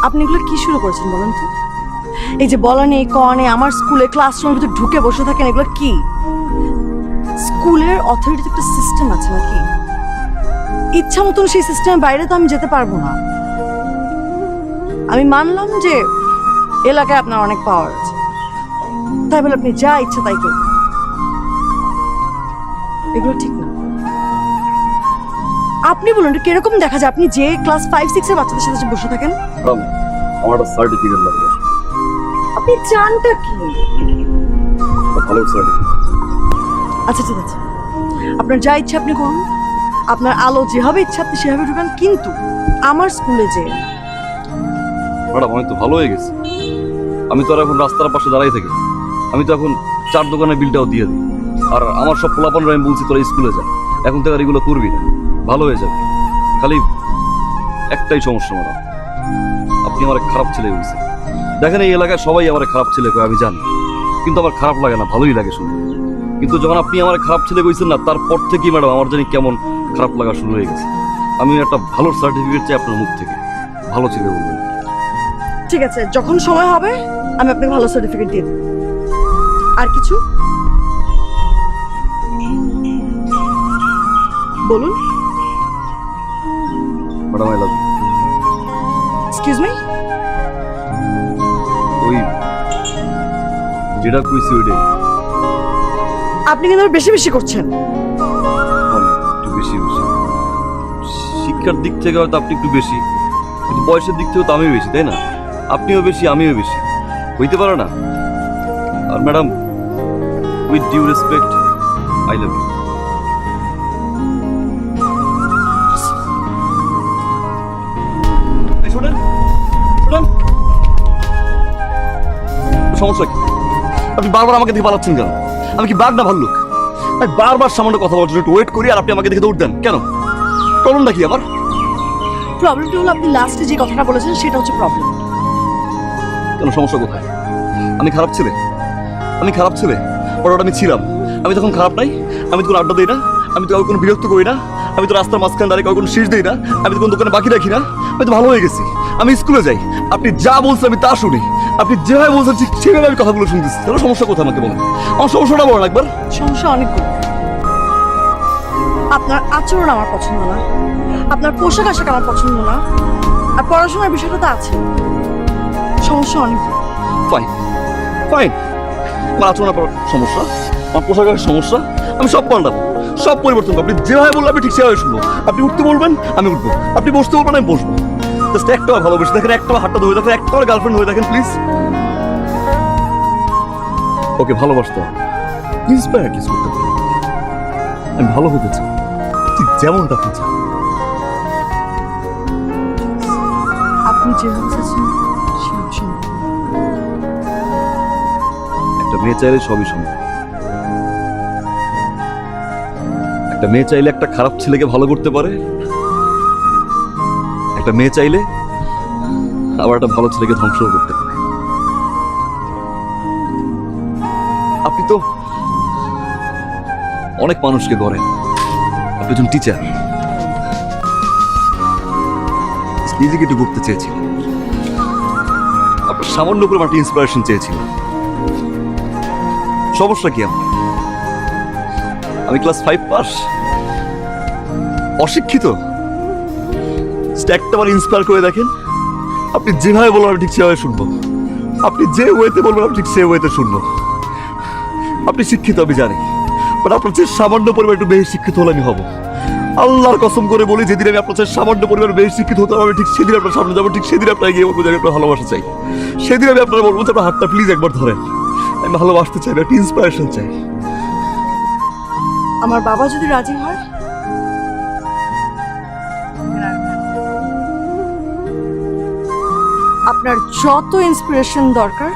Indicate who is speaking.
Speaker 1: আপনি এগুলো কি শুরু করেছেন বলেন তো? এই যে বলা নেই কওয়া নেই, আমার স্কুলে ক্লাসরুমের ভিতরে ঢুকে বসে থাকেন, এগুলো কি? স্কুলের অথরিটিতে একটা সিস্টেম আছে নাকি? ইচ্ছা মতন সেই সিস্টেমের বাইরে তো আমি যেতে পারবো না। আমি মানলাম যে এলাকায় আপনার অনেক পাওয়ার আছে, তাই বলে আপনি যা ইচ্ছা তাই করুন, এগুলো ঠিক না। আপনি বলুন এটা কিরকম দেখা যায় আপনি যে ক্লাস 5-6 এর বাচ্চাদের সাথে বসে থাকেন?
Speaker 2: আমার একটা সার্টিফিকেট লাগবে।
Speaker 1: আপনি চানটা কি?
Speaker 2: ভালো সার্টিফিকেট।
Speaker 1: আচ্ছা ঠিক আছে, আপনার যা ইচ্ছা আপনি করুন, আপনার আলো যেভাবে ইচ্ছা আপনি সেভাবে ঢুকান, কিন্তু আমার স্কুলে যে
Speaker 2: ম্যাডাম আমি তো ভালো হয়ে গেছি। আমি তো আর এখন রাস্তার পাশে দাঁড়াই থাকি, আমি তো এখন 4 দোকানের বিলটাও দিয়ে দিই। আর আমার সব পোলাপানরা আমি বলছি তোরা স্কুলে যা, এখন থেকে আর এগুলো করবি না, ভালো হয়ে যাবে। খালি একটাই সমস্যা ম্যাডাম, আপনি আমার খারাপ ছেলে বলছেন। দেখেন এই এলাকায় সবাই আমার খারাপ ছেলে কয় আমি জানি, কিন্তু আমার খারাপ লাগে না, ভালোই লাগে শুনতে। কিন্তু যখন আপনি আমার খারাপ ছেলে কইছেন না, তারপর থেকেই ম্যাডাম আমার জানি কেমন খারাপ লাগা শুরু হয়ে গেছে। আমি একটা ভালো সার্টিফিকেট চাই আপনার মুখ থেকে, ভালো ছেলে বলবেন।
Speaker 1: ঠিক আছে, যখন সময় হবে আমি আপনাকে ভালো সার্টিফিকেট দিয়ে দেব। আর কিছু বলুন।
Speaker 2: Madam I love you.
Speaker 1: Excuse me?
Speaker 2: ওই যেটা কইছি ওইটাই।
Speaker 1: আপনি কিন্তু বেশি বেশি করছেন।
Speaker 2: একটু বেশি বেশি শিক্ষার দিক থেকে হয়তো আপনি একটু বেশি, কিন্তু বয়সের দিক থেকেও তো আমিও বেশি, তাই না? আপনিও বেশি আমিও বেশি, হইতে পারে না? আর madam with due respect, I love you. শোনেন শোনেন, সমস্যা কি? আপনি বারবার আমাকে দেখে পালাচ্ছেন কেন? আমি কি বাঘ না ভাল্লুক? আমি বারবার সামান্য কথা বলার জন্য একটু ওয়েট করি, আর আপনি আমাকে দেখে দৌড় দেন কেন? প্রবলেমটা কি আমার?
Speaker 1: প্রবলেমটা হলো আপনি লাস্টে যে কথাটা বলেছেন সেটা হচ্ছে প্রবলেম।
Speaker 2: কেন, সমস্যা কোথায়? আমি খারাপ ছেলে? আমি খারাপ ছেলে? পরে আমি ছিলাম। আমি তখন খারাপ নাই? আমি তো কোনো আড্ডা দিই না, আমি তো কাউকে কোনো বিরক্ত করি না, আমি তো রাস্তার মাঝখানে দাঁড়িয়ে কাউকে কোনো শীষ দিই না, আমি তো কোনো দোকানে বাকি রাখি না, আমি তো ভালো হয়ে গেছি। আমি স্কুলে যাই, আপনি যা বলছেন আমি তা শুনি, আপনি যেভাবে বলছেন ঠিক সেভাবে আমি কথাগুলো শুনতেছি। তাহলে সমস্যা কোথায় আমাকে বলেন? আমার সমস্যাটা বলেন একবার।
Speaker 1: সমস্যা অনেকগুলো। আপনার আচরণ আমার পছন্দ না, আপনার পোশাক আশাক আমার পছন্দ না, আর পড়াশোনার বিষয়টা তো আছে। সমস্যা অনেকগুলো।
Speaker 2: ফাইন ফাইন, আমার আচরণ আপনার সমস্যা, আমার পোশাকের সমস্যা, আমি সব পাল্টাবো, সব পরিবর্তন করবো। আপনি যেভাবে বলবেন আমি ঠিক সেভাবে শুনবো। আপনি উঠতে বলবেন আমি উঠবো, আপনি বসতে বলবেন আমি বসবো। জাস্ট একটাবার ভালোবেসে দেখেন, একটাবার হাতটা ধরে দেখেন, একটাবার গার্লফ্রেন্ড হয়ে দেখেন প্লিজ। ওকে ভালোবাসতে হবে, ইন্সপায়ার কিস করতে পারি, আমি ভালো হতে চাই, ঠিক যেমনটা আপনি চান।
Speaker 1: আপনি যেভাবে চাচ্ছেন সেভাবে সম্ভব।
Speaker 2: একটা মেয়ে চাইলে সবই সম্ভব। একটা মেয়ে চাইলে একটা খারাপ ছেলেকে ভালো করতে পারে, একটা মেয়ে চাইলে আবার একটা ভালো ছেলেকে ধ্বংস করতে পারে। আপনি তো অনেক মানুষকে গড়েন, আপনি একজন টিচার, নিজেকে একটু করতে চেয়েছিলেন, আপনার সামান্য করে একটা ইন্সপিরেশন চেয়েছিলেন। সমস্যা কি আমার? আমি ক্লাস 5 পাস, অশিক্ষিত, একটাবার ইন্সপায়ার করে দেখেন, আপনি যেভাবে বলবেন আমি ঠিক সেভাবে শুনবো, আপনি যে ওয়েতে বলবেন আমি ঠিক সে ওয়েতে শুনবো। আপনি শিক্ষিত আমি জানি, বাট আপনার চেয়ে সামান্য পরিমাণ একটু বেশি শিক্ষিত হলে আমি হবো। আল্লাহর কসম করে বলি, যেদিন আমি আপনার চেয়ে সামান্য পরিমাণ বেশি শিক্ষিত হতে হবে, ঠিক সেদিন আপনার সামনে যাবো, ঠিক সেদিন আপনার গিয়ে বলবো যে আমি আপনার ভালোবাসা চাই। সেদিন আমি আপনার বলবো যে আপনার হাতটা প্লিজ একবার ধরেন, আমি ভালোবাসতে চাই, একটা ইন্সপিরেশন চাই।
Speaker 1: আমার বাবা যদি রাজি হয়, আপনার যত ইন্সপিরেশন দরকার